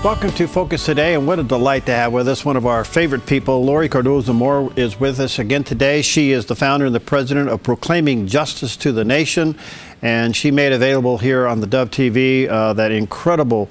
Welcome to Focus Today, and what a delight to have with us one of our favorite people. Laurie Cardoza Moore is with us again today. She is the founder and the president of Proclaiming Justice to the Nation, and she made available here on theDove TV that incredible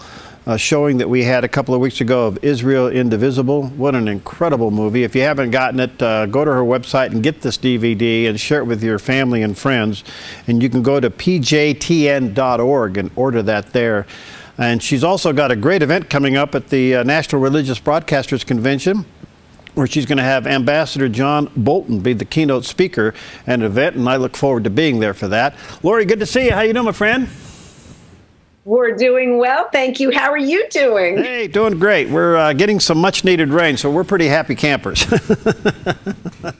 showing that we had a couple of weeks ago of Israel Indivisible. What an incredible movie. If you haven't gotten it, go to her website and get this DVD and share it with your family and friends. And you can go to pjtn.org and order that there. And she's also got a great event coming up at the National Religious Broadcasters Convention, where she's going to have Ambassador John Bolton be the keynote speaker at an event, and I look forward to being there for that. Laurie, good to see you. How you doing, my friend? We're doing well, thank you. How are you doing? Hey, doing great. We're getting some much-needed rain, so we're pretty happy campers.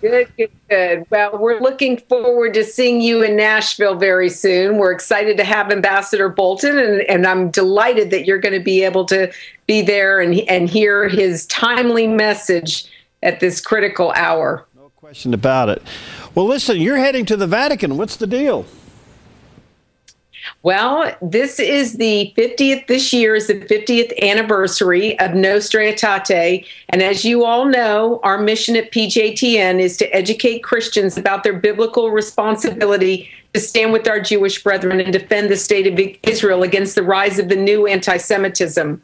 Good, good, good. Well, we're looking forward to seeing you in Nashville very soon. We're excited to have Ambassador Bolton, and I'm delighted that you're going to be able to be there and hear his timely message at this critical hour. No question about it. Well, listen, you're heading to the Vatican. What's the deal? Well, this year is the 50th anniversary of Nostra Aetate. And as you all know, our mission at PJTN is to educate Christians about their biblical responsibility to stand with our Jewish brethren and defend the state of Israel against the rise of the new anti-Semitism.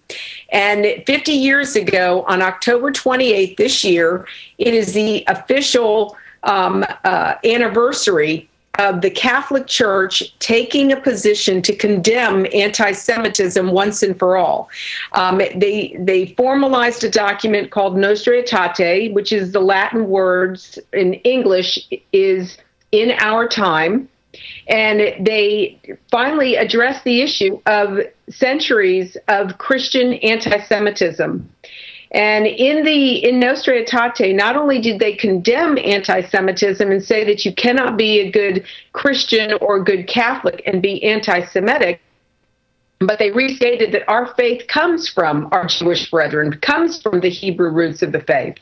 And 50 years ago, on October 28th this year, it is the official anniversary of the Catholic Church taking a position to condemn anti-Semitism once and for all. They formalized a document called Nostra Aetate, which is the Latin words in English is in our time. And they finally addressed the issue of centuries of Christian anti-Semitism. And in Nostra Aetate, not only did they condemn anti-Semitism and say that you cannot be a good Christian or a good Catholic and be anti-Semitic, but they restated that our faith comes from our Jewish brethren, comes from the Hebrew roots of the faith,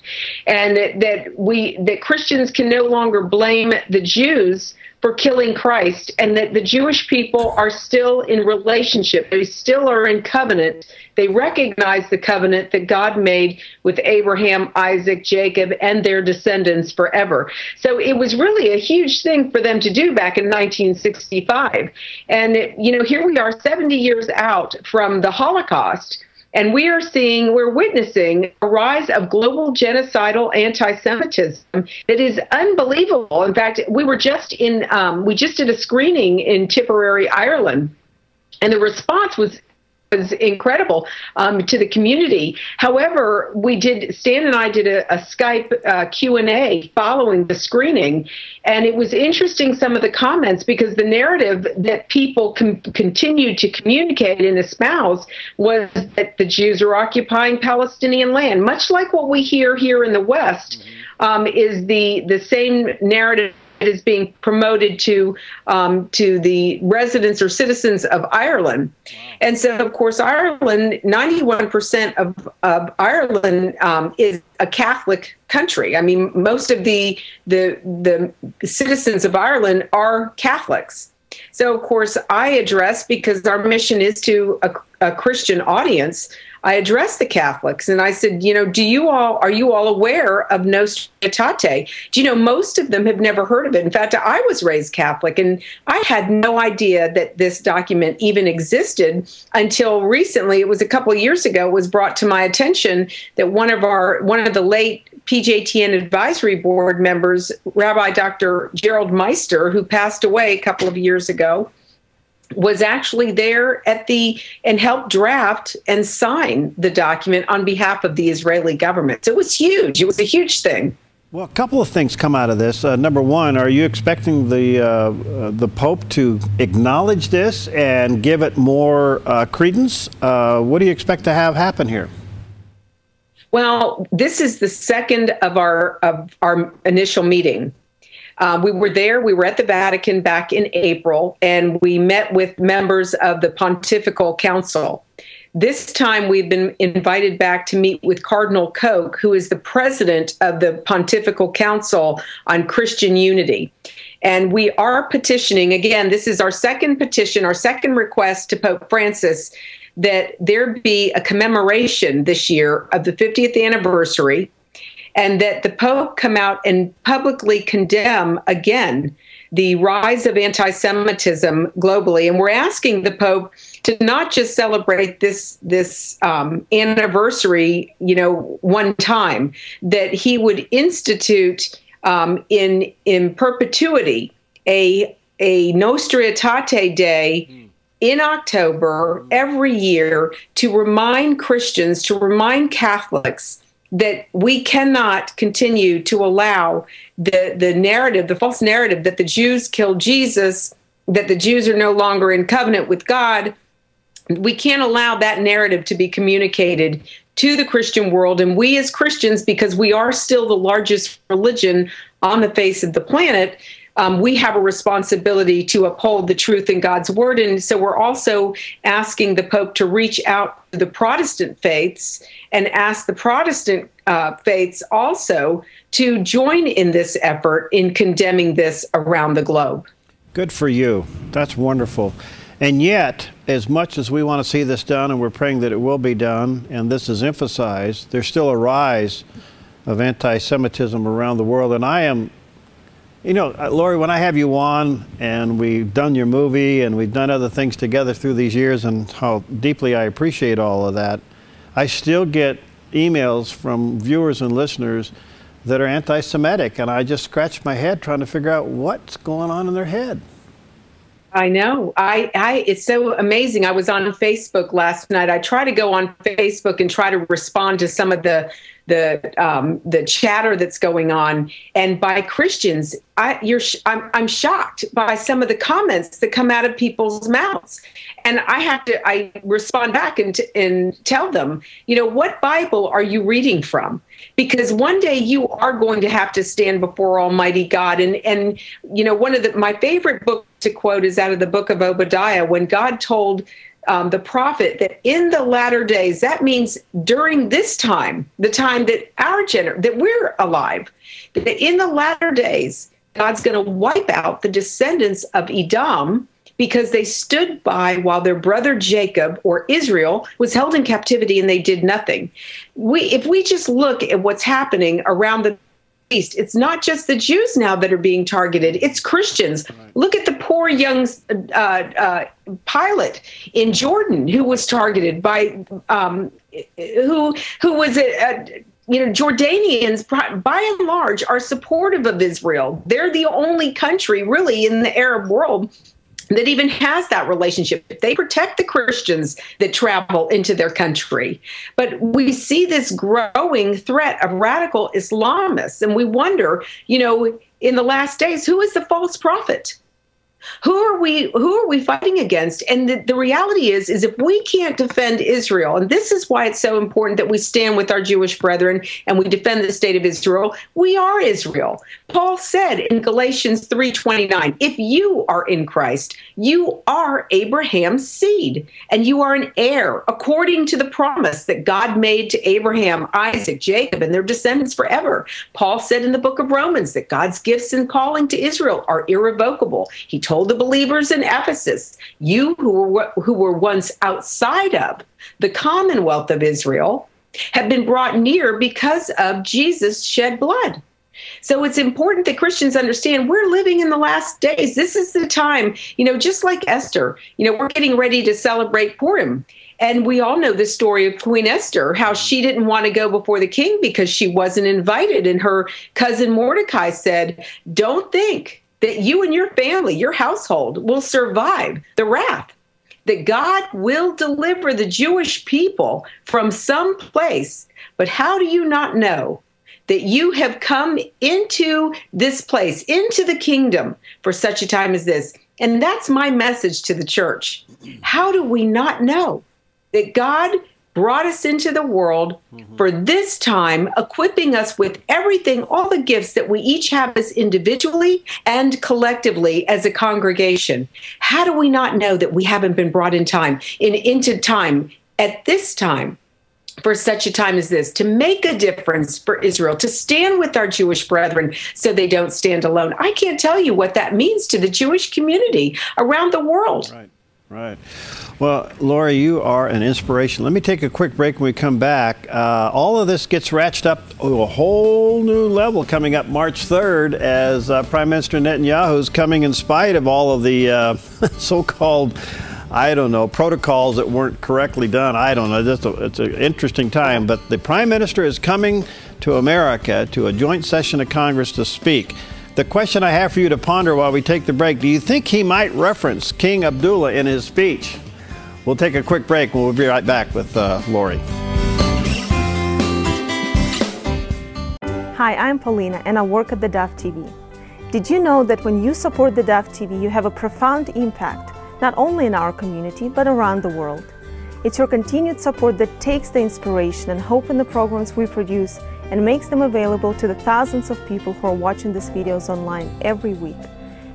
and that Christians can no longer blame the Jews for killing Christ, and that the Jewish people are still in relationship. They still are in covenant. They recognize the covenant that God made with Abraham, Isaac, Jacob, and their descendants forever. So it was really a huge thing for them to do back in 1965. And, here we are 70 years out from the Holocaust, and we're witnessing a rise of global genocidal anti-Semitism that is unbelievable. In fact, we just did a screening in Tipperary, Ireland, and the response was incredible to the community. However, Stan and I did a Skype Q&A following the screening, and it was interesting, some of the comments, because the narrative that people continued to communicate and espouse was that the Jews are occupying Palestinian land, much like what we hear here in the West. Is the same narrative that is being promoted to the residents or citizens of Ireland. And so, of course, Ireland, 91% of Ireland is a Catholic country. I mean, most of the citizens of Ireland are Catholics. So, of course, I address, because our mission is to a Christian audience, I addressed the Catholics, and I said, are you all aware of Nostra Aetate? Do you know, most of them have never heard of it. In fact, I was raised Catholic, and I had no idea that this document even existed until recently. It was a couple of years ago, it was brought to my attention that one of the late PJTN advisory board members, Rabbi Dr. Gerald Meister, who passed away a couple of years ago, was actually there and helped draft and sign the document on behalf of the Israeli government. So it was huge. It was a huge thing. Well, a couple of things come out of this. Number one, are you expecting the Pope to acknowledge this and give it more credence? What do you expect to have happen here? Well, this is the second of our initial meeting. We were at the Vatican back in April, and we met with members of the Pontifical Council. This time we've been invited back to meet with Cardinal Koch, who is the president of the Pontifical Council on Christian Unity. And we are petitioning, again, this is our second petition, our second request to Pope Francis, that there be a commemoration this year of the 50th anniversary, and that the Pope come out and publicly condemn again the rise of anti-Semitism globally. And we're asking the Pope to not just celebrate this anniversary, one time, that he would institute in perpetuity a Nostra Aetate Day in October every year to remind Christians, to remind Catholics that we cannot continue to allow the narrative, the false narrative that the Jews killed Jesus, that the Jews are no longer in covenant with God. We can't allow that narrative to be communicated to the Christian world. And we as Christians, because we are still the largest religion on the face of the planet, we have a responsibility to uphold the truth in God's word. And so we're also asking the Pope to reach out to the Protestant faiths and ask the Protestant faiths also to join in this effort in condemning this around the globe. Good for you. That's wonderful. And yet, as much as we want to see this done, and we're praying that it will be done, and this is emphasized, there's still a rise of anti-Semitism around the world. And I am, Laurie, when I have you on and we've done your movie and we've done other things together through these years, and how deeply I appreciate all of that, I still get emails from viewers and listeners that are anti-Semitic, and I just scratch my head trying to figure out what's going on in their head. I know. It's so amazing. I was on Facebook last night. I try to go on Facebook and try to respond to some of the chatter that's going on, and by Christians, I'm shocked by some of the comments that come out of people's mouths, and I respond back and tell them, what Bible are you reading from? Because one day you are going to have to stand before Almighty God, and one of my favorite books to quote is out of the book of Obadiah, when God told the prophet that in the latter days, that means during this time, the time that that we're alive, that in the latter days, God's going to wipe out the descendants of Edom because they stood by while their brother Jacob, or Israel, was held in captivity and they did nothing. If we just look at what's happening around the East, it's not just the Jews now that are being targeted, it's Christians. Right. Look at the poor young pilot in Jordan who was targeted by who was Jordanians by and large are supportive of Israel. They're the only country really in the Arab world that even has that relationship. They protect the Christians that travel into their country. But we see this growing threat of radical Islamists, and we wonder, in the last days, who is the false prophet? Who are we fighting against? And the reality is if we can't defend Israel, and this is why it's so important that we stand with our Jewish brethren and we defend the state of Israel, we are Israel. Paul said in Galatians 3:29, if you are in Christ, you are Abraham's seed, and you are an heir according to the promise that God made to Abraham, Isaac, Jacob, and their descendants forever. Paul said in the book of Romans that God's gifts and calling to Israel are irrevocable. He told the believers in Ephesus, you who were once outside of the commonwealth of Israel have been brought near because of Jesus' shed blood. So it's important that Christians understand we're living in the last days. This is the time, just like Esther, we're getting ready to celebrate Purim. And we all know the story of Queen Esther, how she didn't want to go before the king because she wasn't invited. And her cousin Mordecai said, don't think that you and your family, your household, will survive the wrath, that God will deliver the Jewish people from some place. But how do you not know that you have come into this place, into the kingdom for such a time as this? And that's my message to the church. How do we not know that God brought us into the world for this time, equipping us with everything, all the gifts that we each have as individually and collectively as a congregation? How do we not know that we haven't been brought into time at this time for such a time as this, to make a difference for Israel, to stand with our Jewish brethren so they don't stand alone? I can't tell you what that means to the Jewish community around the world. Right. Right. Well, Laurie, you are an inspiration. Let me take a quick break. When we come back, all of this gets ratcheted up to a whole new level coming up March 3rd as Prime Minister Netanyahu is coming in spite of all of the so-called, I don't know, protocols that weren't correctly done. I don't know. It's an interesting time. But the Prime Minister is coming to America to a joint session of Congress to speak. The question I have for you to ponder while we take the break, do you think he might reference King Abdullah in his speech? We'll take a quick break and we'll be right back with Laurie. Hi, I'm Paulina and I work at theDove TV. Did you know that when you support theDove TV, you have a profound impact, not only in our community, but around the world? It's your continued support that takes the inspiration and hope in the programs we produce and makes them available to the thousands of people who are watching these videos online every week.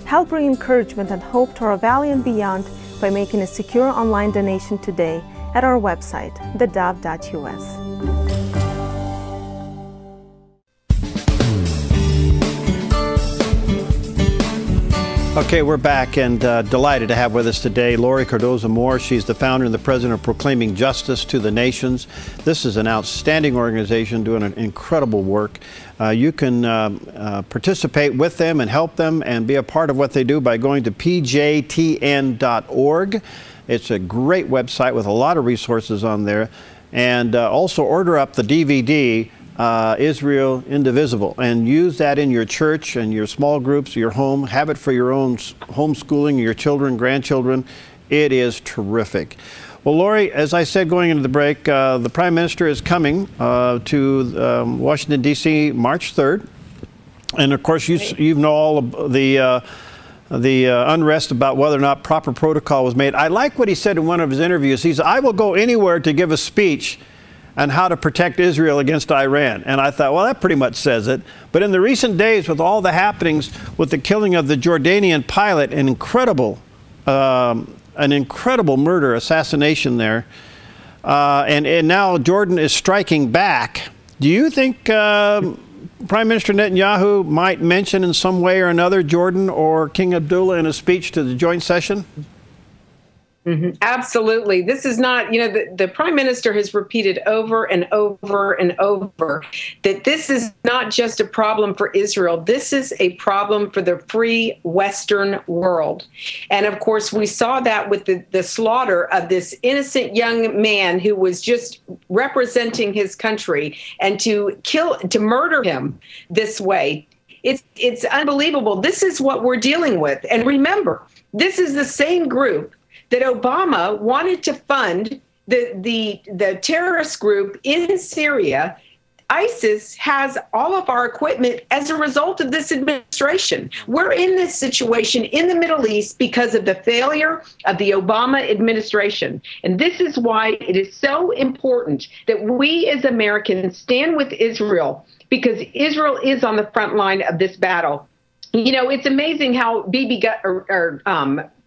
Help bring encouragement and hope to our valley and beyond by making a secure online donation today at our website, thedove.us. Okay, we're back and delighted to have with us today Laurie Cardoza Moore. She's the founder and the president of Proclaiming Justice to the Nations. This is an outstanding organization doing an incredible work. You can participate with them and help them and be a part of what they do by going to pjtn.org. It's a great website with a lot of resources on there. And also order up the DVD, Israel Indivisible, and use that in your church and your small groups, your home. Have it for your own homeschooling, your children, grandchildren. It is terrific. Well, Laurie, as I said going into the break, the Prime Minister is coming to Washington, D.C. March 3rd. And, of course, you know all of the unrest about whether or not proper protocol was made. I like what he said in one of his interviews. He said, I will go anywhere to give a speech on how to protect Israel against Iran. And I thought, well, that pretty much says it. But in the recent days, with all the happenings with the killing of the Jordanian pilot, an incredible murder, assassination there, and now Jordan is striking back. Do you think Prime Minister Netanyahu might mention in some way or another Jordan or King Abdullah in a speech to the joint session? Mm-hmm. Absolutely. This is not, the Prime Minister has repeated over and over and over that this is not just a problem for Israel. This is a problem for the free Western world. And of course, we saw that with the slaughter of this innocent young man who was just representing his country, and to murder him this way. It's unbelievable. This is what we're dealing with. And remember, this is the same group that Obama wanted to fund the terrorist group in Syria. ISIS has all of our equipment as a result of this administration. We're in this situation in the Middle East because of the failure of the Obama administration. And this is why it is so important that we as Americans stand with Israel, because Israel is on the front line of this battle. It's amazing how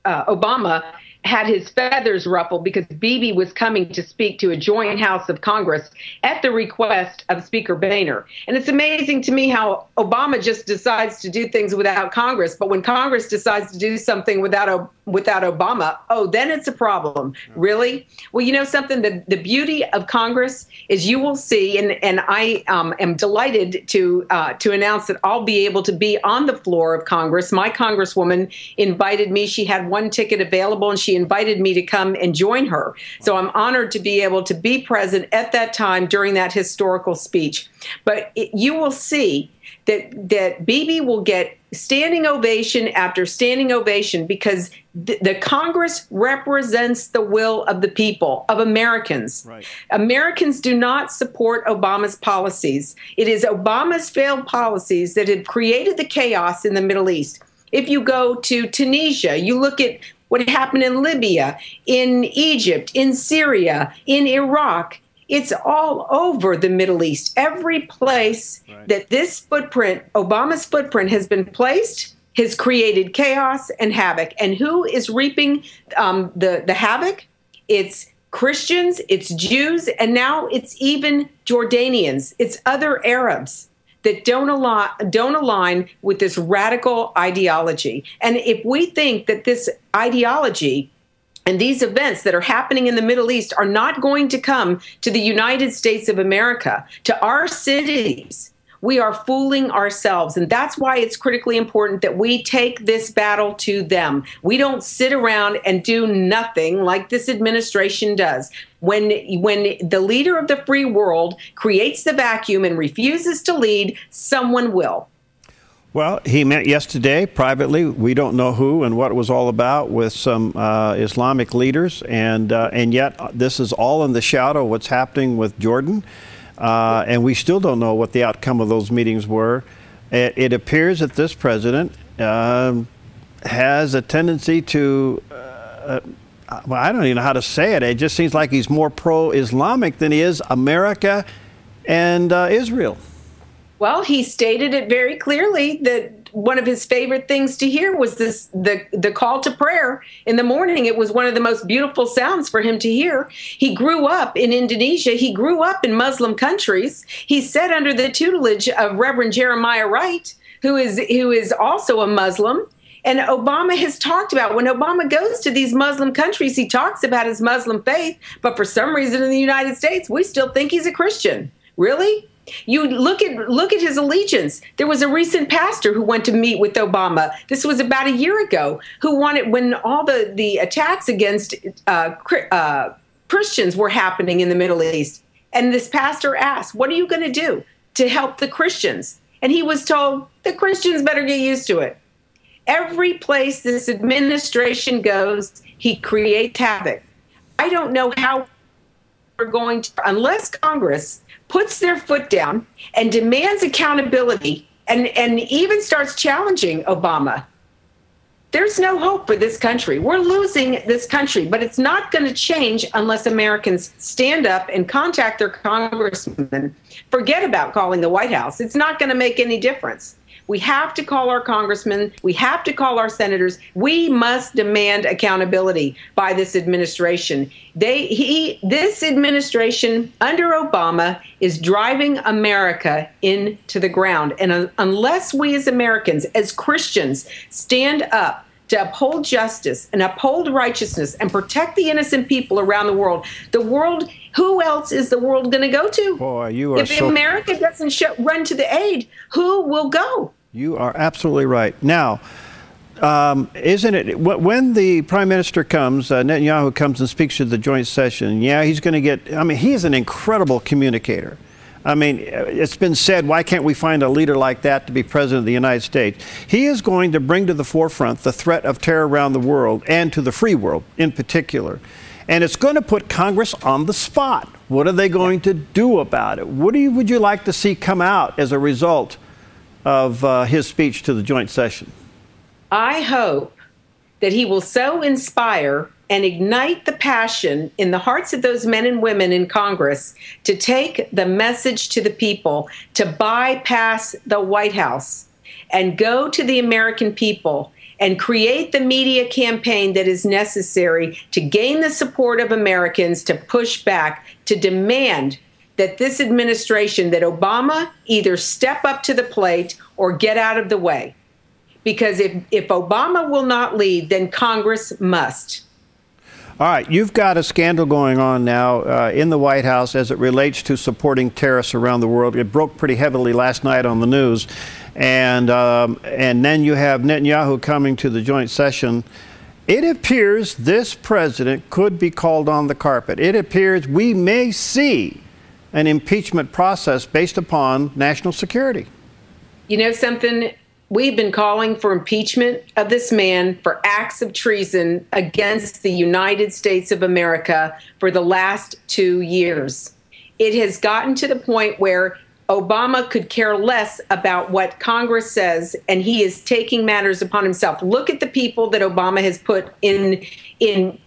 Obama had his feathers ruffled because Bibi was coming to speak to a joint House of Congress at the request of Speaker Boehner. And it's amazing to me how Obama just decides to do things without Congress, but when Congress decides to do something without Obama, then it's a problem. Really? Well, something, the beauty of Congress is you will see, and I am delighted to announce that I'll be able to be on the floor of Congress. My Congresswoman invited me. She had one ticket available, and she invited me to come and join her. So I'm honored to be able to be present at that time during that historical speech. But you will see that Bibi will get standing ovation after standing ovation because the Congress represents the will of the people, of Americans. Right. Americans do not support Obama's policies. It is Obama's failed policies that have created the chaos in the Middle East. If you go to Tunisia, you look at what happened in Libya, in Egypt, in Syria, in Iraq. It's all over the Middle East. Every place that this footprint, Obama's footprint, has been placed, has created chaos and havoc. And who is reaping the havoc? It's Christians, it's Jews, and now it's even Jordanians. It's other Arabs that don't align with this radical ideology. And if we think that this ideology And these events that are happening in the Middle East are not going to come to the United States of America, to our cities. We are fooling ourselves. And that's why it's critically important that we take this battle to them. We don't sit around and do nothing like this administration does. When the leader of the free world creates the vacuum and refuses to lead, someone will. Well, he met yesterday privately. We don't know who and what it was all about with some Islamic leaders, and yet this is all in the shadow of what's happening with Jordan, and we still don't know what the outcome of those meetings were. It appears that this president has a tendency to, well, I don't even know how to say it. It just seems like he's more pro-Islamic than he is America and Israel. Well, he stated it very clearly that one of his favorite things to hear was the call to prayer in the morning. It was one of the most beautiful sounds for him to hear. He grew up in Indonesia. He grew up in Muslim countries. He sat under the tutelage of Reverend Jeremiah Wright, who is also a Muslim. And Obama has talked about, when Obama goes to these Muslim countries, he talks about his Muslim faith. But for some reason in the United States, we still think he's a Christian. Really? You look at his allegiance. There was a recent pastor who went to meet with Obama. This was about a year ago, who wanted, when all the attacks against Christians were happening in the Middle East. And this pastor asked, what are you going to do to help the Christians? And he was told, the Christians better get used to it. Every place this administration goes, he creates havoc. I don't know how we're going to, unless Congress puts their foot down and demands accountability and even starts challenging Obama. There's no hope for this country. We're losing this country, but it's not going to change unless Americans stand up and contact their congressmen. Forget about calling the White House. It's not going to make any difference. We have to call our congressmen. We have to call our senators. We must demand accountability by this administration. This administration under Obama is driving America into the ground. And unless we as Americans, as Christians, stand up to uphold justice and uphold righteousness and protect the innocent people around the world, who else is the world going to go to? Boy, you are if America doesn't run to the aid, who will go? You are absolutely right. Now, isn't it, when the Prime Minister comes, Netanyahu comes and speaks to the joint session, yeah, he's going to get, I mean, he's an incredible communicator. I mean, it's been said, why can't we find a leader like that to be president of the United States? He is going to bring to the forefront the threat of terror around the world and to the free world in particular. And it's going to put Congress on the spot. What are they going to do about it? What would you like to see come out as a result of his speech to the joint session? I hope that he will so inspire and ignite the passion in the hearts of those men and women in Congress to take the message to the people, to bypass the White House and go to the American people and create the media campaign that is necessary to gain the support of Americans, to push back, to demand that this administration, that Obama either step up to the plate or get out of the way. Because if Obama will not lead, then Congress must. All right, you've got a scandal going on now in the White House as it relates to supporting terrorists around the world. It broke pretty heavily last night on the news. And then you have Netanyahu coming to the joint session. It appears this president could be called on the carpet. It appears we may see an impeachment process based upon national security. You know something? We've been calling for impeachment of this man for acts of treason against the United States of America for the last 2 years. It has gotten to the point where Obama could care less about what Congress says, and he is taking matters upon himself. Look at the people that Obama has put in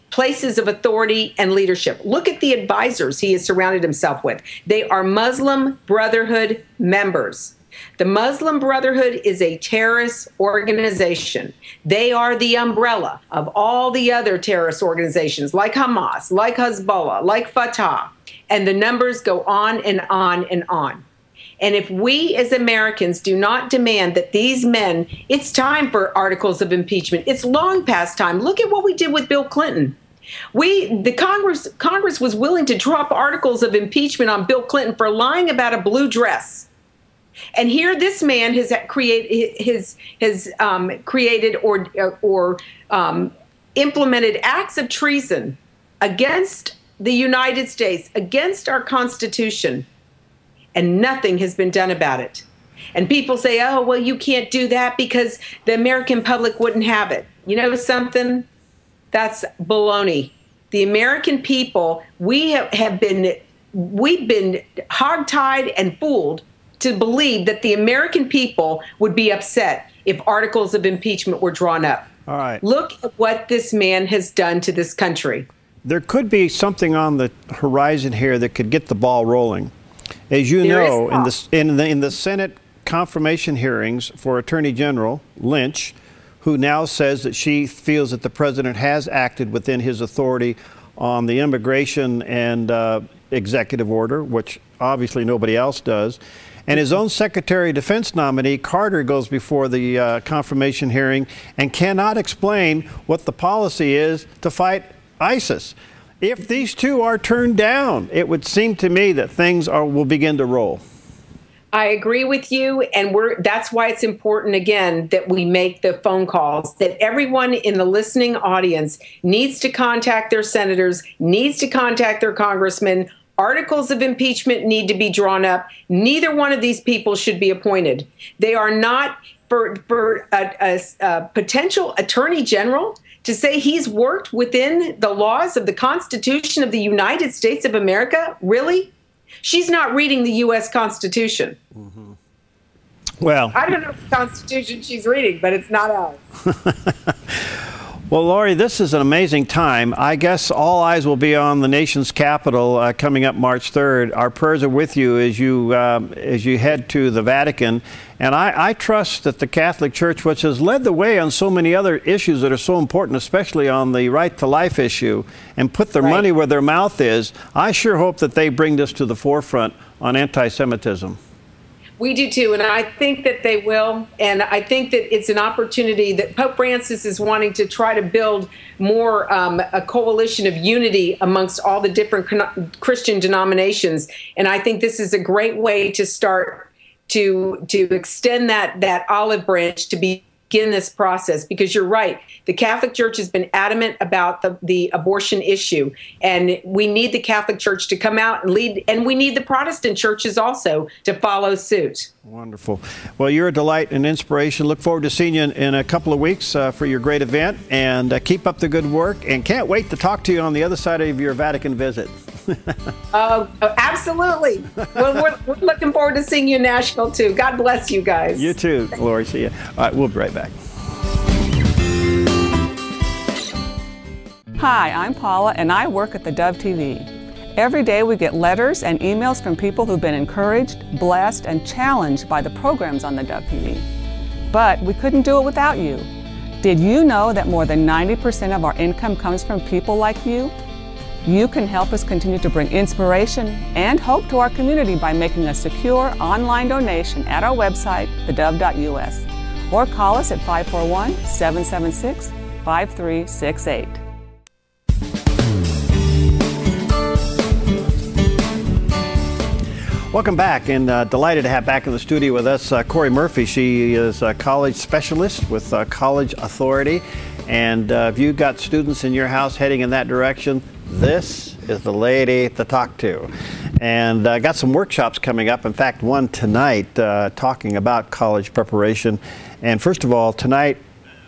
places of authority and leadership. Look at the advisors he has surrounded himself with. They are Muslim Brotherhood members. The Muslim Brotherhood is a terrorist organization. They are the umbrella of all the other terrorist organizations like Hamas, like Hezbollah, like Fatah, and the numbers go on and on and on. And if we as Americans do not demand that these men, it's time for articles of impeachment. It's long past time. Look at what we did with Bill Clinton. The Congress was willing to drop articles of impeachment on Bill Clinton for lying about a blue dress. And here this man has created or implemented acts of treason against the United States, against our Constitution, and nothing has been done about it. And people say, oh, well, you can't do that because the American public wouldn't have it. You know something? That's baloney. The American people, we've been hogtied and fooled to believe that the American people would be upset if articles of impeachment were drawn up. All right. Look at what this man has done to this country. There could be something on the horizon here that could get the ball rolling. As you know, in the Senate confirmation hearings for Attorney General Lynch, who now says that she feels that the president has acted within his authority on the immigration and executive order, which obviously nobody else does. And his own Secretary of Defense nominee, Carter, goes before the confirmation hearing and cannot explain what the policy is to fight ISIS. If these two are turned down, it would seem to me that things will begin to roll. I agree with you, and that's why it's important, again, that we make the phone calls, that everyone in the listening audience needs to contact their senators, needs to contact their congressmen. Articles of impeachment need to be drawn up. Neither one of these people should be appointed. They are not for a potential attorney general to say he's worked within the laws of the Constitution of the United States of America. Really? She's not reading the U.S. Constitution. Mm-hmm. Well, I don't know the Constitution she's reading, but it's not ours. Well, Laurie, this is an amazing time. I guess all eyes will be on the nation's capital coming up March 3rd. Our prayers are with you as you head to the Vatican. And I trust that the Catholic Church, which has led the way on so many other issues that are so important, especially on the right to life issue, and put their money where their mouth is, I sure hope that they bring this to the forefront on anti-Semitism. We do too, and I think that they will, and I think that it's an opportunity that Pope Francis is wanting to try to build more a coalition of unity amongst all the different Christian denominations, and I think this is a great way to start to extend that olive branch to begin this process, because you're right. The Catholic Church has been adamant about the abortion issue, and we need the Catholic Church to come out and lead, and we need the Protestant churches also to follow suit. Wonderful. Well, you're a delight and inspiration. Look forward to seeing you in a couple of weeks for your great event, and keep up the good work, and can't wait to talk to you on the other side of your Vatican visit. Absolutely. Well, we're looking forward to seeing you in Nashville, too. God bless you guys. You too, Laurie. See you. All right, we'll be right back. Hi, I'm Paula, and I work at theDove TV. Every day we get letters and emails from people who've been encouraged, blessed, and challenged by the programs on theDove TV. But we couldn't do it without you. Did you know that more than 90% of our income comes from people like you? You can help us continue to bring inspiration and hope to our community by making a secure online donation at our website, thedove.us, or call us at 541-776-5368. Welcome back, and delighted to have back in the studio with us Cori Murphy. She is a college specialist with College Authority, and if you've got students in your house heading in that direction, this is the lady to talk to. And got some workshops coming up, in fact one tonight talking about college preparation. And first of all, tonight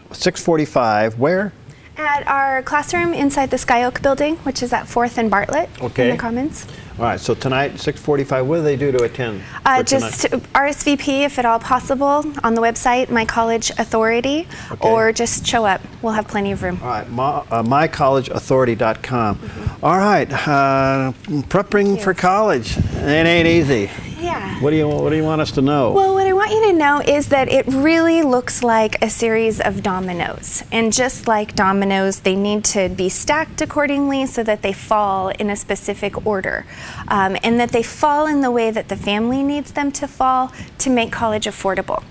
6:45, where? At our classroom inside the Sky Oak building, which is at 4th and Bartlett in the Commons. All right, so tonight, 6:45, what do they do to attend? Just RSVP, if at all possible, on the website, My College Authority, or just show up. We'll have plenty of room. All right, mycollegeauthority.com. All right, prepping for college, it ain't easy. Yeah. What do you want us to know? Well, what I want you to know is that it really looks like a series of dominoes. And just like dominoes, they need to be stacked accordingly so that they fall in a specific order. And that they fall in the way that the family needs them to fall to make college affordable.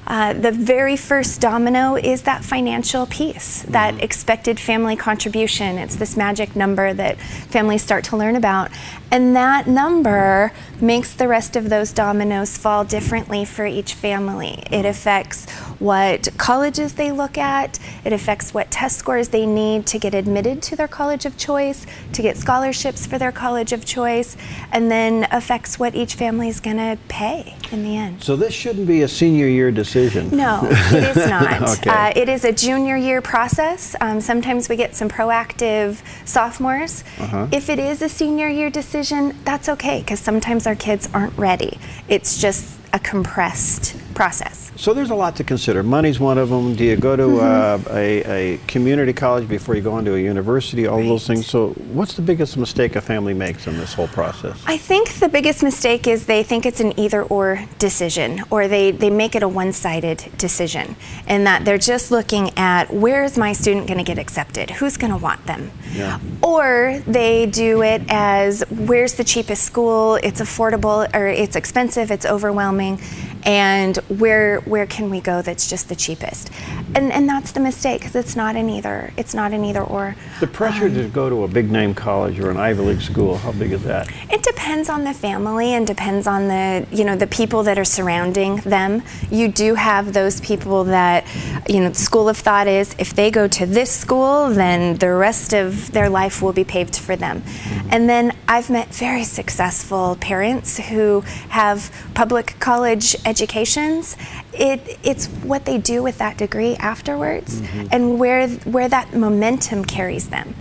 The very first domino is that financial piece, that expected family contribution. It's this magic number that families start to learn about. And that number makes the rest of those dominoes fall differently for each family. It affects what colleges they look at, it affects what test scores they need to get admitted to their college of choice, to get scholarships for their college of choice, and then affects what each family is going to pay in the end. So this shouldn't be a senior year decision. No, it is not. Okay. It is a junior year process. Sometimes we get some proactive sophomores. If it is a senior year decision, that's okay, because sometimes our kids aren't ready. It's just a compressed process. So there's a lot to consider. Money's one of them. Do you go to a community college before you go into a university? All those things. So what's the biggest mistake a family makes in this whole process? I think the biggest mistake is they think it's an either-or decision, or they make it a one-sided decision, and that they're just looking at, where is my student going to get accepted? Who's going to want them? Yeah. Or they do it as, where's the cheapest school? It's affordable, or it's expensive, it's overwhelming, and where can we go that's just the cheapest? And that's the mistake, because it's not an either. It's not an either or. The pressure to go to a big name college or an Ivy League school, how big is that? It depends on the family and depends on the people that are surrounding them. You do have those people that, the school of thought is, if they go to this school, then the rest of their life will be paved for them. And then I've met very successful parents who have public college educations. It's what they do with that degree afterwards, and where that momentum carries them.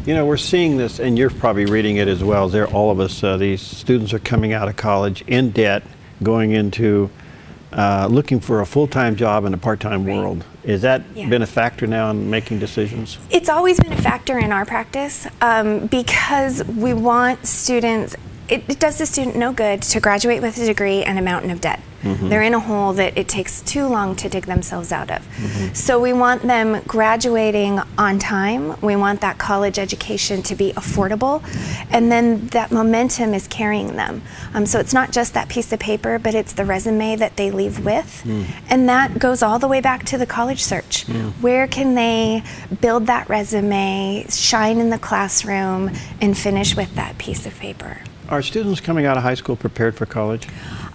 We're seeing this, and you're probably reading it as well. All of us, these students are coming out of college in debt, going into looking for a full-time job in a part-time world. Has that been a factor now in making decisions? It's always been a factor in our practice, because we want students. It does the student no good to graduate with a degree and a mountain of debt. They're in a hole that it takes too long to dig themselves out of. So we want them graduating on time. We want that college education to be affordable, and then that momentum is carrying them. So it's not just that piece of paper, but it's the resume that they leave with. And that goes all the way back to the college search. Where can they build that resume, shine in the classroom, and finish with that piece of paper? Are students coming out of high school prepared for college?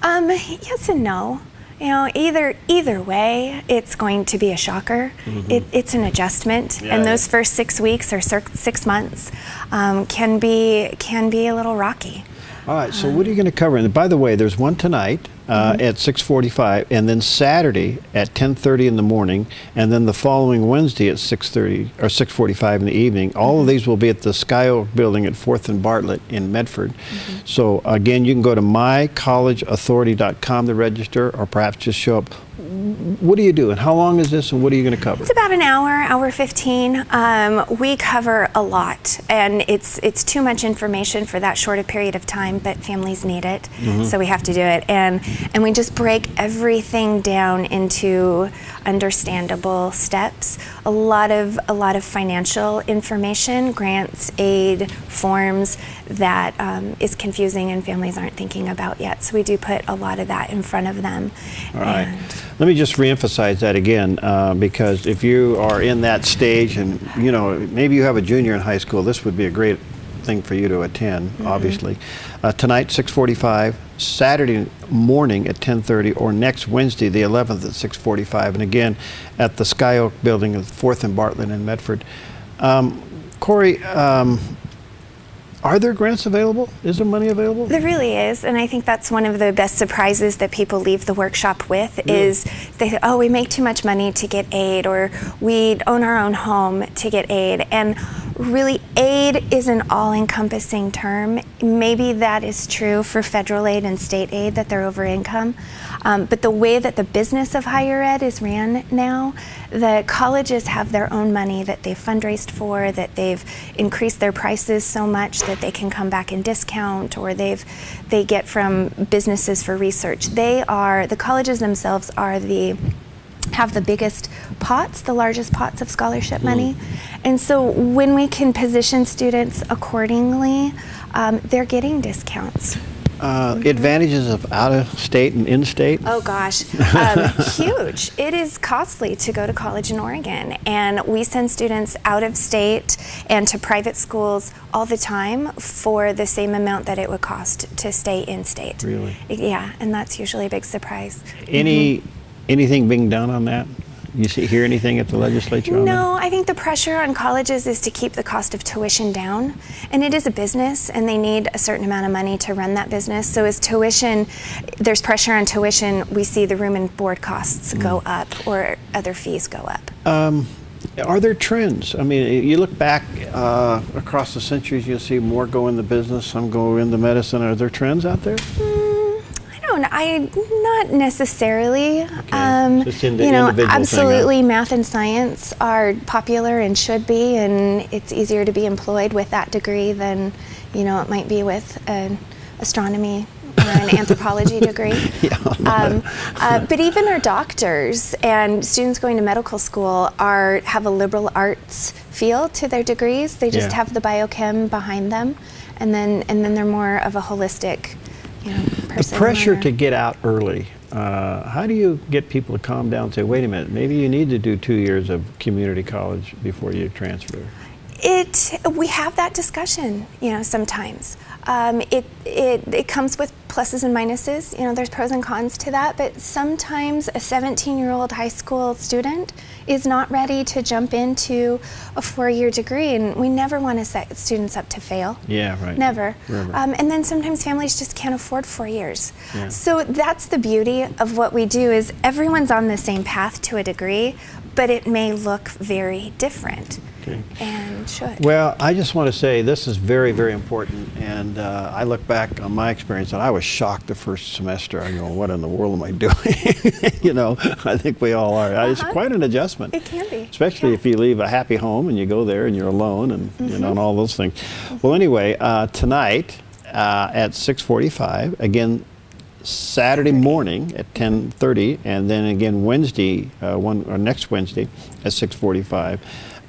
Yes and no. Either way, it's going to be a shocker. It's an adjustment, and those first 6 weeks or 6 months can be a little rocky. All right, so what are you going to cover? And by the way, there's one tonight at 6:45, and then Saturday at 10:30 in the morning, and then the following Wednesday at 6:30 or 6:45 in the evening. All of these will be at the Sky Oak building at 4th and Bartlett in Medford. So again, you can go to mycollegeauthority.com to register, or perhaps just show up. What do you do, and how long is this, and what are you going to cover? It's about an hour 15. We cover a lot, and it's too much information for that short a period of time, but families need it, so we have to do it. And we just break everything down into understandable steps. A lot of financial information, grants, aid, forms that is confusing and families aren't thinking about yet. So we do put a lot of that in front of them. All right. Let me just reemphasize that again, because if you are in that stage and maybe you have a junior in high school, this would be a great thing for you to attend, obviously. Tonight, 6:45, Saturday morning at 10:30, or next Wednesday, the 11th at 6:45, and again at the Sky Oak building at 4th and Bartlett in Medford. Cori, are there grants available? Is there money available? There really is, and I think that's one of the best surprises that people leave the workshop with, is they say, oh, we make too much money to get aid, or we own our own home to get aid. And really aid is an all-encompassing term. Maybe that is true for federal aid and state aid, that they're over income. But the way that the business of higher ed is ran now, the colleges have their own money that they've fundraised for, that they've increased their prices so much that they can come back and discount, or they get from businesses for research. The colleges themselves have the biggest pots, the largest pots of scholarship money. And so when we can position students accordingly, they're getting discounts. Advantages of out-of-state and in-state? Oh gosh, huge. It is costly to go to college in Oregon, and we send students out of state and to private schools all the time for the same amount that it would cost to stay in-state. Really? Yeah, and that's usually a big surprise. Anything being done on that? You hear anything at the legislature on that? No, I think the pressure on colleges is to keep the cost of tuition down. And it is a business, and they need a certain amount of money to run that business. So as there's pressure on tuition, we see the room and board costs go up, or other fees go up. Are there trends? I mean, you look back across the centuries, you'll see more go into business, some go into medicine. Are there trends out there? Not necessarily. Okay. Just you know, absolutely, math and science are popular and should be, and it's easier to be employed with that degree than, you know, it might be with an astronomy or an anthropology degree. But even our doctors and students going to medical school have a liberal arts feel to their degrees. They just have the biochem behind them, and then they're more of a holistic, you know, person. The pressure to get out early. How do you get people to calm down and say, wait a minute, maybe you need to do 2 years of community college before you transfer? We have that discussion, you know, sometimes. It comes with pluses and minuses. You know, there's pros and cons to that, but sometimes a 17-year-old high school student is not ready to jump into a 4-year degree, and we never want to set students up to fail. Yeah, right. Never. And then sometimes families just can't afford 4 years. Yeah. So that's the beauty of what we do, is everyone's on the same path to a degree, but it may look very different. Okay. And should. Well, I just want to say this is very, very important, and I look back on my experience, and I was shocked the first semester. I go, what in the world am I doing? You know, I think we all are. It's quite an adjustment. It can be. Especially if you leave a happy home and you go there and you're alone, and you know, and all those things. Well, anyway, tonight at 6:45, again, Saturday morning at 10:30, and then again Wednesday, next Wednesday at 6:45.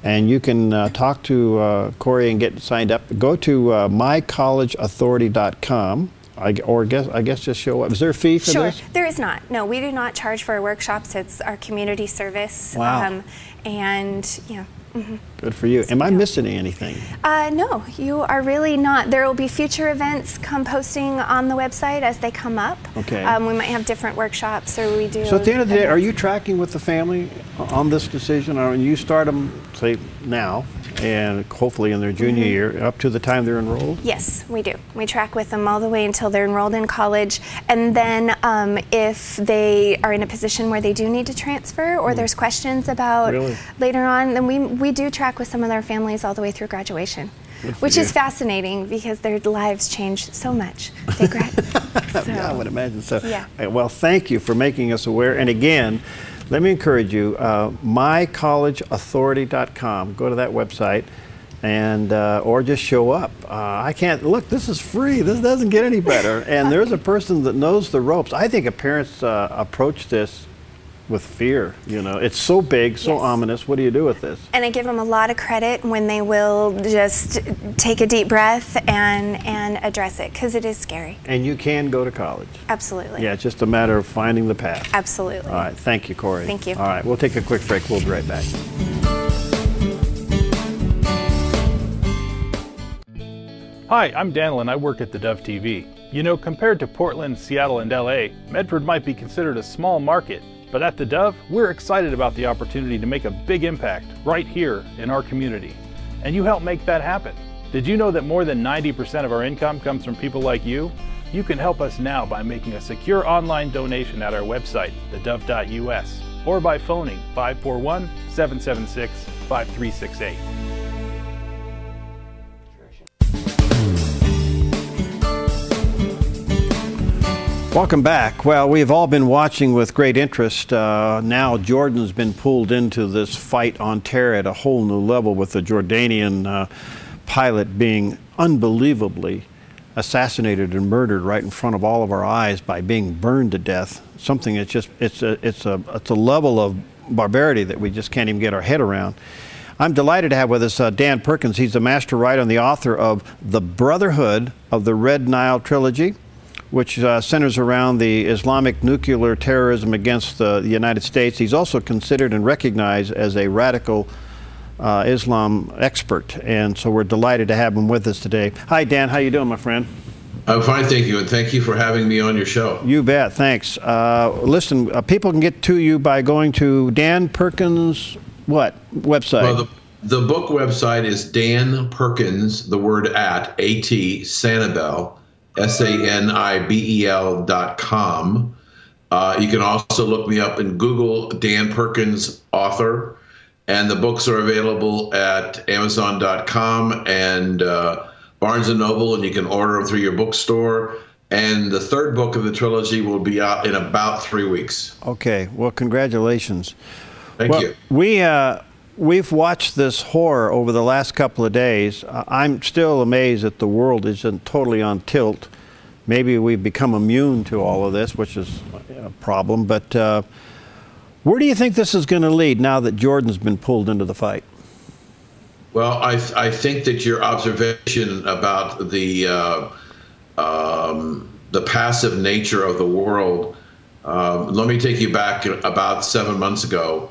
And you can talk to Cori and get signed up. Go to mycollegeauthority.com, I guess just show up. Is there a fee for this? Sure, there is not. No, we do not charge for our workshops. It's our community service. Wow. And, you know. Good for you. Am I missing anything? No, you are really not. There will be future events posting on the website as they come up. Okay. We might have different workshops, or we do. So at the end of the day, are you tracking with the family on this decision? Or you start them, say, now, and hopefully in their junior year, up to the time they're enrolled? Yes, we do. We track with them all the way until they're enrolled in college. And then if they are in a position where they do need to transfer, or there's questions about later on, then we do track with some of their families all the way through graduation, which is fascinating because their lives change so much. They Yeah, I would imagine so. Yeah. Well, thank you for making us aware. And again, let me encourage you, mycollegeauthority.com. Go to that website, and or just show up. I can't, look, this is free. This doesn't get any better. And there's a person that knows the ropes. I think if parents approach this with fear, you know, it's so big, so ominous. What do you do with this? And I give them a lot of credit when they will just take a deep breath and address it, because it is scary. And you can go to college. Absolutely. Yeah, it's just a matter of finding the path. Absolutely. All right, thank you, Cori. Thank you. All right, we'll take a quick break. We'll be right back. Hi, I'm Daniel, and I work at theDove TV. You know, compared to Portland, Seattle, and LA, Medford might be considered a small market. But at theDove, we're excited about the opportunity to make a big impact right here in our community. And you help make that happen. Did you know that more than 90% of our income comes from people like you? You can help us now by making a secure online donation at our website, thedove.us, or by phoning 541-776-5368. Welcome back. Well, we've all been watching with great interest. Now Jordan's been pulled into this fight on terror at a whole new level, with the Jordanian pilot being unbelievably assassinated and murdered right in front of all of our eyes by being burned to death. Something that's just, it's a level of barbarity that we just can't even get our head around. I'm delighted to have with us Dan Perkins. He's the master writer and the author of The Brotherhood of the Red Nile Trilogy, which centers around the Islamic nuclear terrorism against the United States. He's also considered and recognized as a radical Islam expert, and so we're delighted to have him with us today. Hi, Dan. How you doing, my friend? I'm fine, thank you, and thank you for having me on your show. You bet. Thanks. Listen, people can get to you by going to Dan Perkins, what website? Well, the book website is Dan Perkins, the word @, Sanibel, SANIBEL.com. You can also look me up in Google, Dan Perkins author, and the books are available at Amazon.com and Barnes & Noble, and you can order them through your bookstore. And the third book of the trilogy will be out in about 3 weeks. Okay, well, congratulations. Thank you. We've watched this horror over the last couple of days. I'm still amazed that the world isn't totally on tilt. Maybe we've become immune to all of this, which is a problem. But where do you think this is going to lead now that Jordan's been pulled into the fight? Well, I think that your observation about the passive nature of the world, let me take you back about 7 months ago.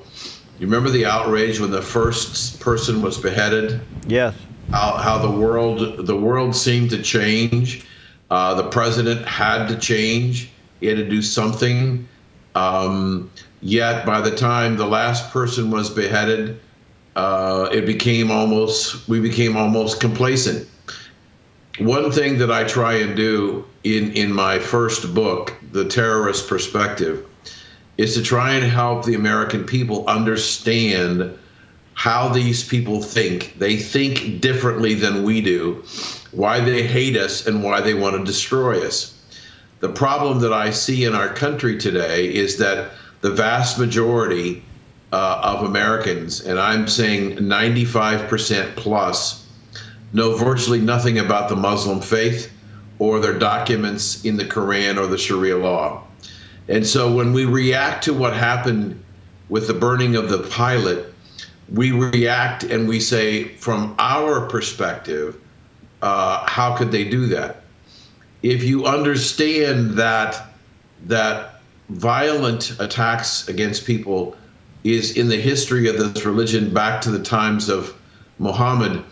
You remember the outrage when the first person was beheaded? Yes. How the world seemed to change. The president had to change. He had to do something. Yet by the time the last person was beheaded, we became almost complacent. One thing that I try and do in my first book, The Terrorist Perspective, is to try and help the American people understand how these people think. They think differently than we do, why they hate us and why they want to destroy us. The problem that I see in our country today is that the vast majority of Americans, and I'm saying 95% plus, know virtually nothing about the Muslim faith or their documents in the Quran or the Sharia law. And so when we react to what happened with the burning of the pilot, we react and we say, from our perspective, how could they do that? If you understand that violent attacks against people is in the history of this religion back to the times of Muhammad,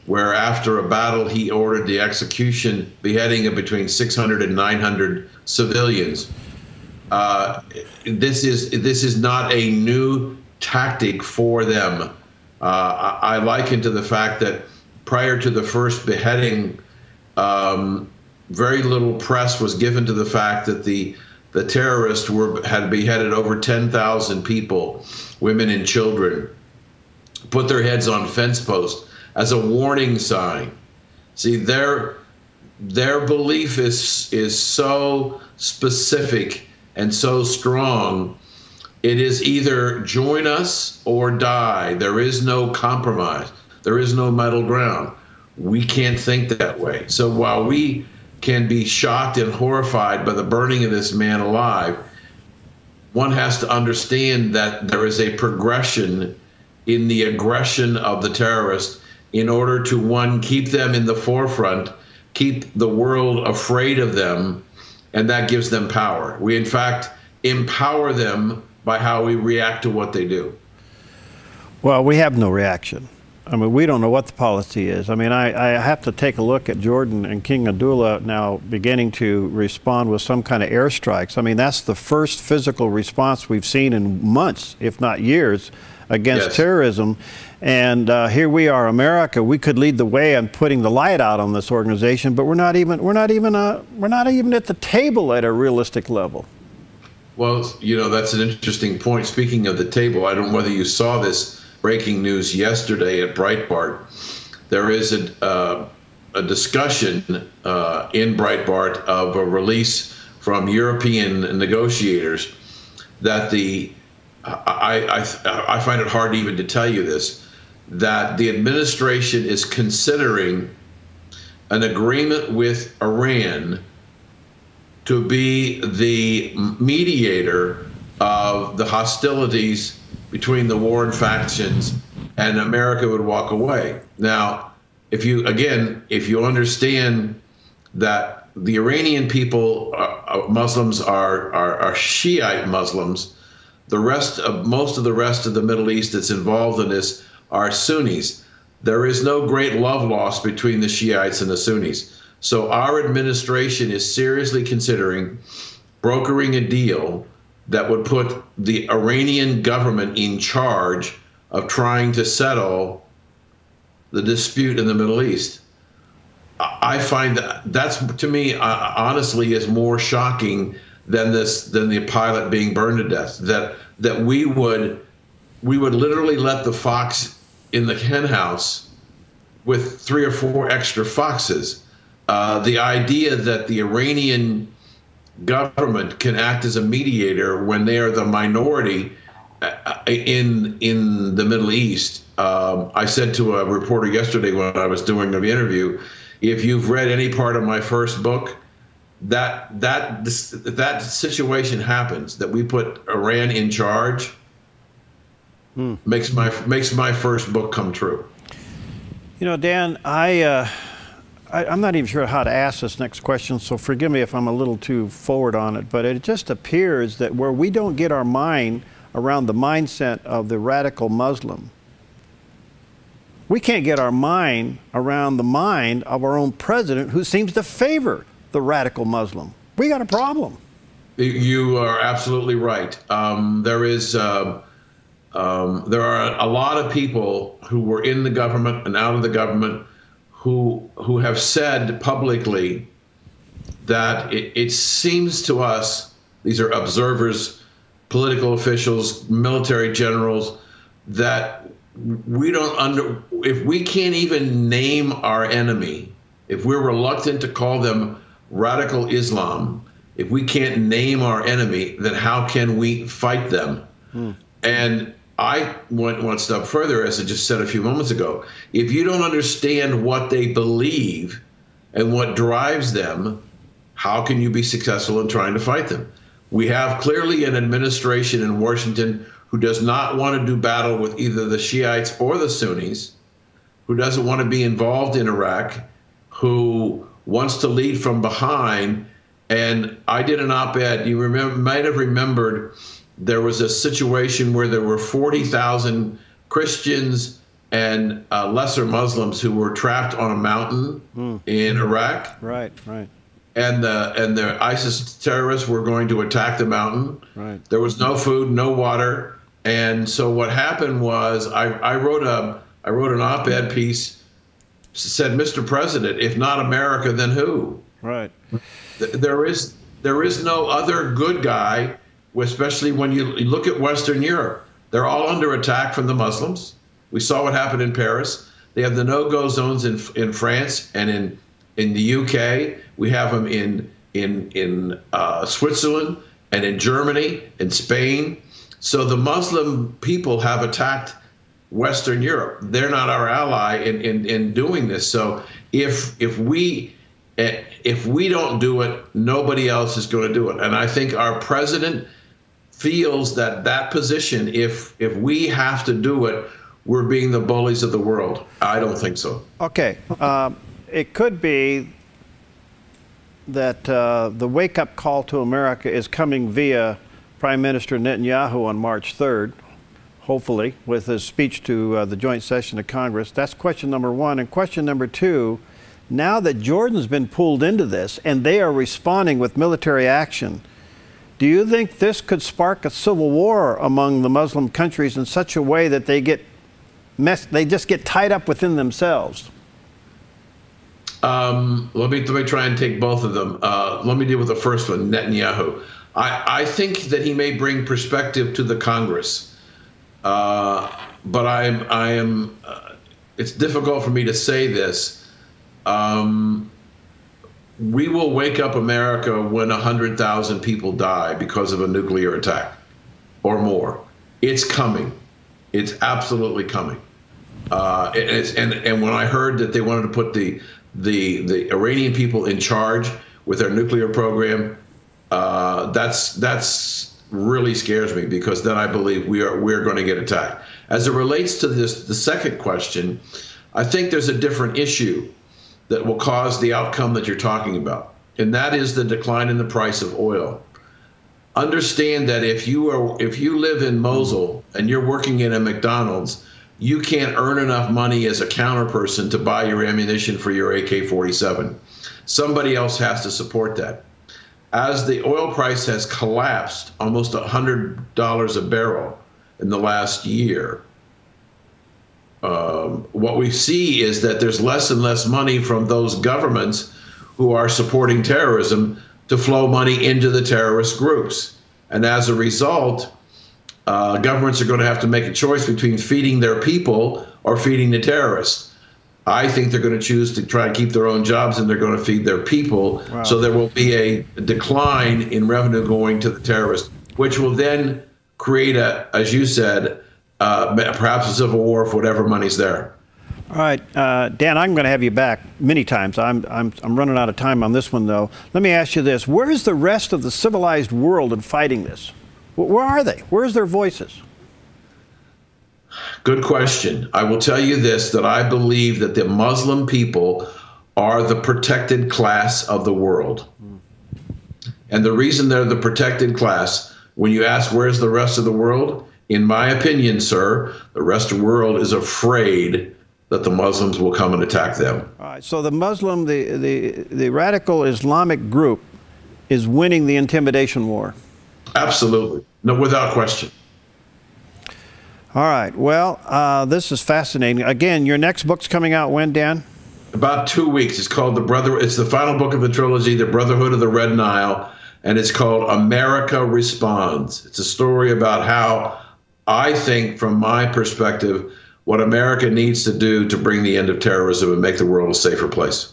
where after a battle he ordered the execution, beheading of between 600 and 900 civilians. This is not a new tactic for them. I liken to the fact that prior to the first beheading, very little press was given to the fact that the terrorists had beheaded over 10,000 people, women and children, put their heads on fence posts as a warning sign. See, their belief is so specific and so strong. It is either join us or die. There is no compromise. There is no middle ground. We can't think that way. So while we can be shocked and horrified by the burning of this man alive, one has to understand that there is a progression in the aggression of the terrorists in order to, one, keep them in the forefront, keep the world afraid of them, and that gives them power. We, in fact, empower them by how we react to what they do. Well, we have no reaction. I mean, we don't know what the policy is. I mean, I have to take a look at Jordan and King Abdullah now beginning to respond with some kind of airstrikes. I mean, that's the first physical response we've seen in months, if not years, against terrorism. And here we are, America. We could lead the way on putting the light out on this organization, but we're not even at the table at a realistic level. Well, you know, that's an interesting point. Speaking of the table, I don't know whether you saw this breaking news yesterday at Breitbart. There is a discussion in Breitbart of a release from European negotiators that I find it hard even to tell you this, that the administration is considering an agreement with Iran to be the mediator of the hostilities between the warring factions, and America would walk away. Now, if you understand that the Iranian people, Muslims are Shiite Muslims, most of the rest of the Middle East that's involved in this are Sunnis. There is no great love lost between the Shiites and the Sunnis. So our administration is seriously considering brokering a deal that would put the Iranian government in charge of trying to settle the dispute in the Middle East. I find that's, to me, honestly, is more shocking than the pilot being burned to death. That we would literally let the fox in the hen house with 3 or 4 extra foxes. The idea that the Iranian government can act as a mediator when they are the minority in the Middle East. I said to a reporter yesterday when I was doing the interview, if you've read any part of my first book, that situation happens, that we put Iran in charge, makes my first book come true. You know, Dan, I'm not even sure how to ask this next question, so forgive me if I'm a little too forward on it, but it just appears that where we don't get our mind around the mindset of the radical Muslim, we can't get our mind around the mind of our own president, who seems to favor the radical Muslim. We got a problem. You are absolutely right. There are a lot of people who were in the government and out of the government who have said publicly that it seems to us, these are observers, political officials, military generals, that if we can't even name our enemy, if we're reluctant to call them radical Islam, if we can't name our enemy, then how can we fight them? And I went one step further, as I just said a few moments ago. If you don't understand what they believe and what drives them, how can you be successful in trying to fight them? We have clearly an administration in Washington who does not want to do battle with either the Shiites or the Sunnis, who doesn't want to be involved in Iraq, who wants to lead from behind. And I did an op-ed, you might have remembered, there was a situation where there were 40,000 Christians and lesser Muslims who were trapped on a mountain in Iraq. Right, right. And the ISIS terrorists were going to attack the mountain. Right. There was no food, no water. And so what happened was I wrote an op-ed piece, said, Mr. President, if not America, then who? Right. There is no other good guy, especially when you look at Western Europe. They're all under attack from the Muslims. We saw what happened in Paris. They have the no-go zones in France and in the UK. We have them in Switzerland and in Germany and Spain. So the Muslim people have attacked Western Europe. They're not our ally in doing this. So if we don't do it, nobody else is going to do it. And I think our president feels that position, if we have to do it, we're being the bullies of the world. I don't think so. Okay. It could be that the wake-up call to America is coming via Prime Minister Netanyahu on March 3rd, hopefully, with his speech to the joint session of Congress. That's question number one. And question number two, now that Jordan's been pulled into this and they are responding with military action, do you think this could spark a civil war among the Muslim countries in such a way that they just get tied up within themselves? Let me try and take both of them. Let me deal with the first one, Netanyahu. I think that he may bring perspective to the Congress, but it's difficult for me to say this. we will wake up America when 100,000 people die because of a nuclear attack or more. It's coming. It's absolutely coming. And when I heard that they wanted to put the Iranian people in charge with their nuclear program, that's really scares me, because then I believe we're going to get attacked. As it relates to the second question, I think there's a different issue that will cause the outcome that you're talking about, and that is the decline in the price of oil. Understand that if you live in Mosul and you're working in a McDonald's, you can't earn enough money as a counterperson to buy your ammunition for your AK-47. Somebody else has to support that. As the oil price has collapsed almost $100 a barrel in the last year, what we see is that there's less and less money from those governments who are supporting terrorism to flow money into the terrorist groups. And as a result, governments are going to have to make a choice between feeding their people or feeding the terrorists. I think they're going to choose to try and keep their own jobs, and they're going to feed their people. Wow. So there will be a decline in revenue going to the terrorists, which will then create as you said, perhaps a civil war for whatever money's there. All right, Dan, I'm going to have you back many times. I'm running out of time on this one, though. Let me ask you this. Where is the rest of the civilized world in fighting this? Where are they? Where's their voices? Good question. I will tell you this, that I believe that the Muslim people are the protected class of the world. And the reason they're the protected class, when you ask where's the rest of the world, in my opinion, sir, the rest of the world is afraid that the Muslims will come and attack them. All right, so the Muslim, the radical Islamic group is winning the intimidation war. Absolutely. No, without question. All right. Well, this is fascinating. Again, your next book's coming out when, Dan? About 2 weeks. It's called It's the final book of the trilogy, The Brotherhood of the Red Nile, and it's called America Responds. It's a story about how I think, from my perspective, what America needs to do to bring the end of terrorism and make the world a safer place.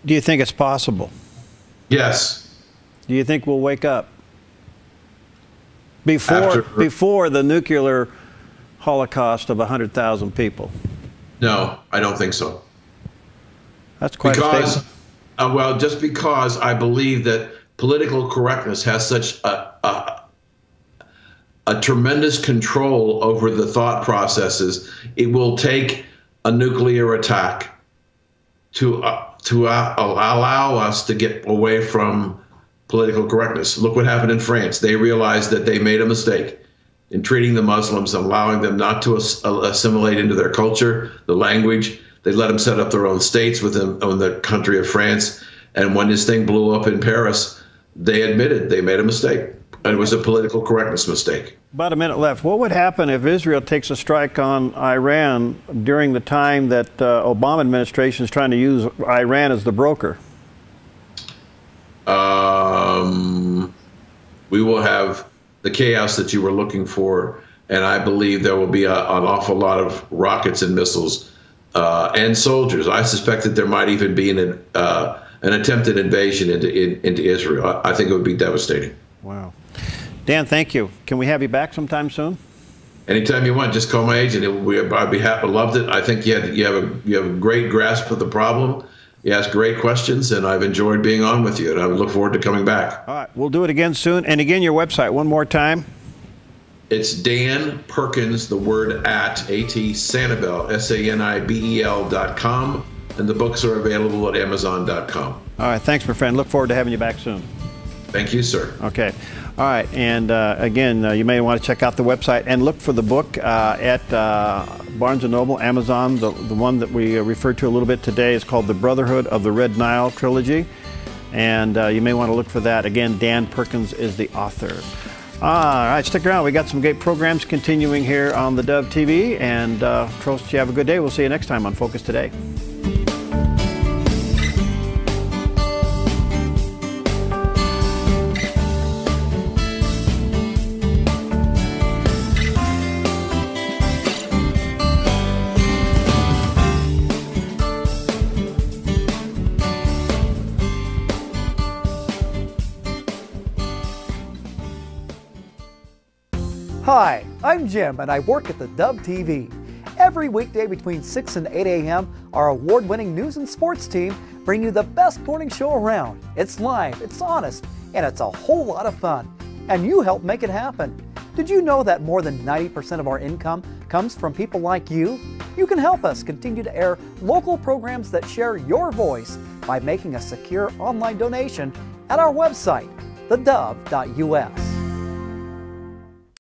Do you think it's possible? Yes. Do you think we'll wake up before the nuclear holocaust of 100,000 people? No, I don't think so. That's quite a statement. Well, just because I believe that political correctness has such a tremendous control over the thought processes, it will take a nuclear attack to allow us to get away from political correctness. Look what happened in France. They realized that they made a mistake in treating the Muslims, allowing them not to assimilate into their culture, the language. They let them set up their own states within the country of France. And when this thing blew up in Paris, they admitted they made a mistake. And it was a political correctness mistake. About a minute left. What would happen if Israel takes a strike on Iran during the time that Obama administration is trying to use Iran as the broker? We will have the chaos that you were looking for, and I believe there will be an awful lot of rockets and missiles and soldiers. I suspect that there might even be an attempted invasion into Israel. I think it would be devastating. Wow. Dan, thank you. Can we have you back sometime soon? Anytime you want, just call my agent. I'd be happy. Loved it. I think you have a great grasp of the problem. You ask great questions, and I've enjoyed being on with you, and I look forward to coming back. All right, we'll do it again soon. And again, your website one more time. It's Dan Perkins, the word @Sanibel, SANIBEL.com, and the books are available at Amazon.com. All right, thanks, my friend. Look forward to having you back soon. Thank you, sir. Okay. All right, and again, you may want to check out the website and look for the book at Barnes & Noble, Amazon. The one that we referred to a little bit today is called The Brotherhood of the Red Nile Trilogy, and you may want to look for that. Again, Dan Perkins is the author. All right, stick around. We got some great programs continuing here on the Dove TV, and trust you have a good day. We'll see you next time on Focus Today. Hi, I'm Jim and I work at theDove TV. Every weekday between 6 and 8 a.m., our award-winning news and sports team bring you the best morning show around. It's live, it's honest, and it's a whole lot of fun. And you help make it happen. Did you know that more than 90% of our income comes from people like you? You can help us continue to air local programs that share your voice by making a secure online donation at our website, thedove.us.